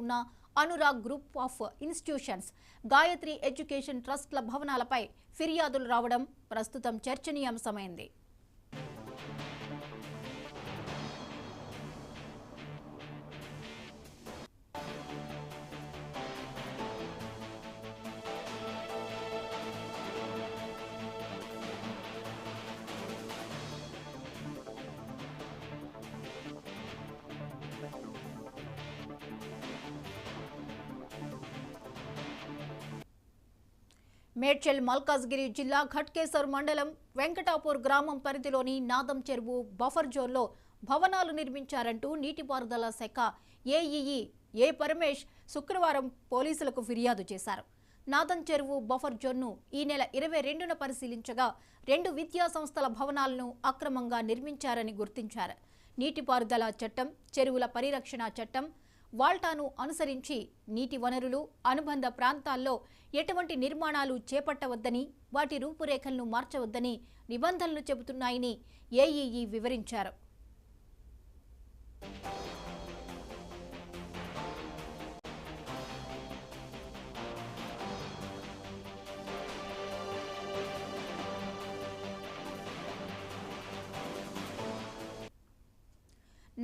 ఉన్న Anurag group of institutions, Gayatri education ట్రస్ట్ల భవనాలపై ఫిర్యాదులు రావడం ప్రస్తుతం చర్చనీయాంశమైంది. మేడ్చల్ మల్కాజ్గిరి జిల్లా ఘట్కేసర్ మండలం వెంకటాపూర్ గ్రామం పరిధిలోని నాదం చెరువు బఫర్ జోన్లో భవనాలు నిర్మించారంటూ నీటిపారుదల శాఖ ఏఈఈ ఏ పరమేష్ శుక్రవారం పోలీసులకు ఫిర్యాదు చేశారు. నాదం చెరువు బఫర్ జోన్ను ఈ నెల 22న పరిశీలించగా 2 విద్యా సంస్థల భవనాలను అక్రమంగా నిర్మించారని గుర్తించారు. నీటిపారుదల చట్టం, చెరువుల పరిరక్షణ చట్టం, వాల్టాను అనుసరించి నీటి వనరులు, అనుబంధ ప్రాంతాల్లో ఎటువంటి నిర్మాణాలు చేపట్టవద్దని, వాటి రూపురేఖలను మార్చవద్దని నిబంధనలు చెబుతున్నాయని ఏఈఈ వివరించారు.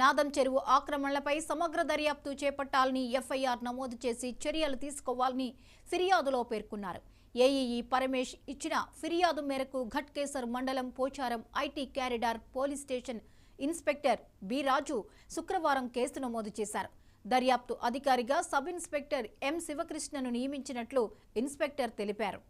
నాదం చెరువు ఆక్రమణలపై సమగ్ర దర్యాప్తు చేపట్టాలని ఎఫ్ఐఆర్ నమోదు చేసి చర్యలు తీసుకోవాలని ఫిర్యాదులో పేర్కొన్నారు. ఏఈఈ పరమేష్ ఇచ్చిన ఫిర్యాదు మేరకు ఘట్కేసర్ మండలం Pocharam IT corridor police station inspector B Raju శుక్రవారం కేసు నమోదు చేశారు. దర్యాప్తు అధికారిగా సబ్ ఇన్స్పెక్టర్ ఎం శివకృష్ణను నియమించినట్లు ఇన్స్పెక్టర్ తెలిపారు.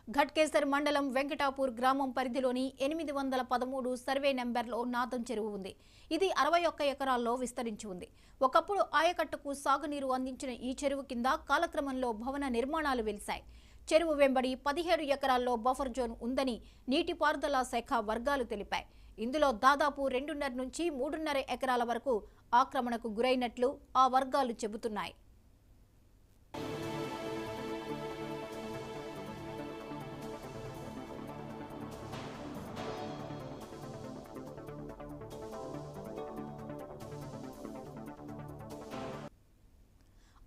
ఘట్కేసర్ మండలం వెంకటాపూర్ గ్రామం పరిధిలోని 813 సర్వే నెంబర్లో నాదం చెరువు ఉంది. ఇది 61 ఎకరాల్లో విస్తరించి ఉంది. ఒకప్పుడు ఆయకట్టుకు సాగునీరు అందించిన ఈ చెరువు కింద కాలక్రమంలో భవన నిర్మాణాలు వెలిశాయి. చెరువు వెంబడి 17 ఎకరాల్లో బఫర్ జోన్ ఉందని నీటిపారుదల శాఖ వర్గాలు తెలిపాయి. ఇందులో దాదాపు 2.5 నుంచి 3.5 ఎకరాల వరకు ఆక్రమణకు గురైనట్లు ఆ వర్గాలు చెబుతున్నాయి.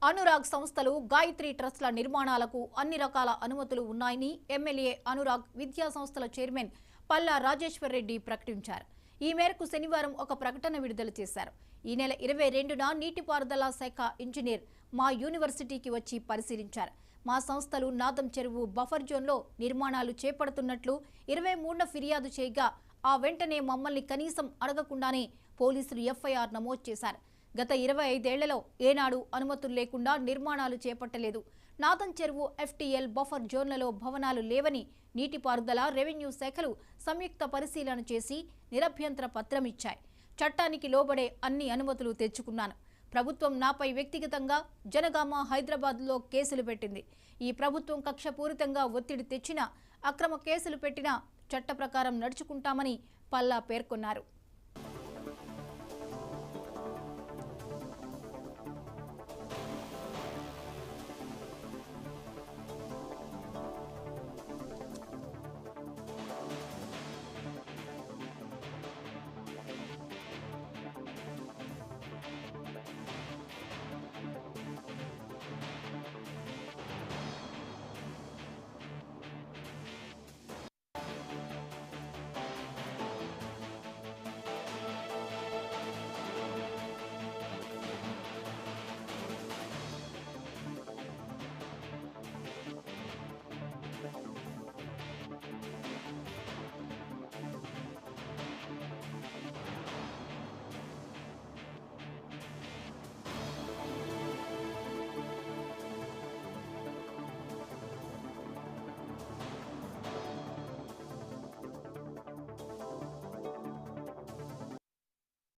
అనురాగ్ సంస్థలు, గాయత్రి ట్రస్ట్ల నిర్మాణాలకు అన్ని రకాల అనుమతులు ఉన్నాయని ఎమ్మెల్యే అనురాగ్ విద్యా సంస్థల చైర్మన్ పల్లా రాజేశ్వర్ రెడ్డి ప్రకటించారు. ఈ మేరకు శనివారం ఒక ప్రకటన విడుదల చేశారు. ఈ నెల 22న నీటిపారుదల శాఖ ఇంజనీర్ మా యూనివర్సిటీకి వచ్చి పరిశీలించారు. మా సంస్థలు నాదం చెరువు బఫర్ జోన్లో నిర్మాణాలు చేపడుతున్నట్లు 23న ఫిర్యాదు చేయగా ఆ వెంటనే మమ్మల్ని కనీసం అడగకుండానే పోలీసులు ఎఫ్ఐఆర్ నమోదు చేశారు. గత 25 ఏళ్లలో ఏనాడు అనుమతులు లేకుండా నిర్మాణాలు చేపట్టలేదు. నాదం చెరువు ఎఫ్టీఎల్ బఫర్ జోన్లలో భవనాలు లేవని నీటిపారుదల, రెవెన్యూ శాఖలు సంయుక్త పరిశీలన చేసి నిరభ్యంతర పత్రం ఇచ్చాయి. చట్టానికి లోబడే అన్ని అనుమతులు తెచ్చుకున్నాను. ప్రభుత్వం నాపై వ్యక్తిగతంగా జనగామ, హైదరాబాద్లో కేసులు పెట్టింది. ఈ ప్రభుత్వం కక్షపూరితంగా ఒత్తిడి తెచ్చినా, అక్రమ కేసులు పెట్టినా చట్ట ప్రకారం నడుచుకుంటామని పల్లా పేర్కొన్నారు.